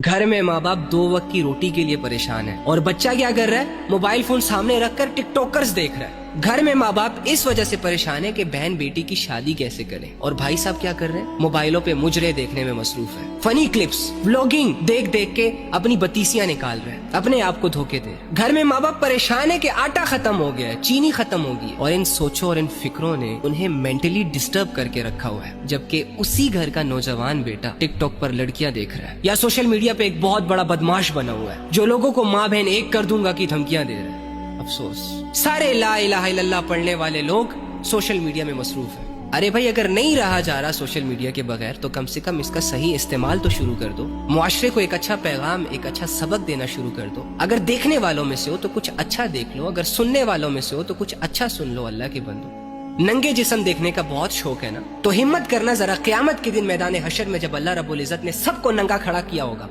घर में माँ बाप 2 वक्त की रोटी के लिए परेशान है और बच्चा क्या कर रहा है, मोबाइल फोन सामने रखकर टिकटॉकर्स देख रहा है। घर में माँ बाप इस वजह से परेशान है कि बहन बेटी की शादी कैसे करें, और भाई साहब क्या कर रहे हैं, मोबाइलों पे मुजरे देखने में मसरूफ है। फनी क्लिप्स, व्लॉगिंग देख देख के अपनी बतीसियां निकाल रहे हैं, अपने आप को धोखे दे। घर में माँ बाप परेशान है कि आटा खत्म हो गया है, चीनी खत्म होगी, और इन सोचों और इन फिक्रों ने उन्हें मेंटली डिस्टर्ब करके रखा हुआ है। जबकि उसी घर का नौजवान बेटा टिकटॉक पर लड़कियां देख रहा है या सोशल मीडिया पे एक बहुत बड़ा बदमाश बना हुआ है जो लोगों को माँ बहन एक कर दूंगा की धमकियां दे रहा है। अफसोस, सारे ला इलाहा इल्लल्लाह पढ़ने वाले लोग सोशल मीडिया में मसरूफ हैं। अरे भाई, अगर नहीं रहा जा रहा सोशल मीडिया के बगैर तो कम से कम इसका सही इस्तेमाल तो शुरू कर दो। मुआशरे को एक अच्छा पैगाम, एक अच्छा सबक देना शुरू कर दो। अगर देखने वालों में से हो तो कुछ अच्छा देख लो, अगर सुनने वालों में से हो तो कुछ अच्छा सुन लो। अल्लाह के बंदो, नंगे जिस्म देखने का बहुत शौक है ना, तो हिम्मत करना जरा, क़यामत के दिन मैदान हशर में जब अल्लाह रब्बुल इज्जत ने सबको नंगा खड़ा किया होगा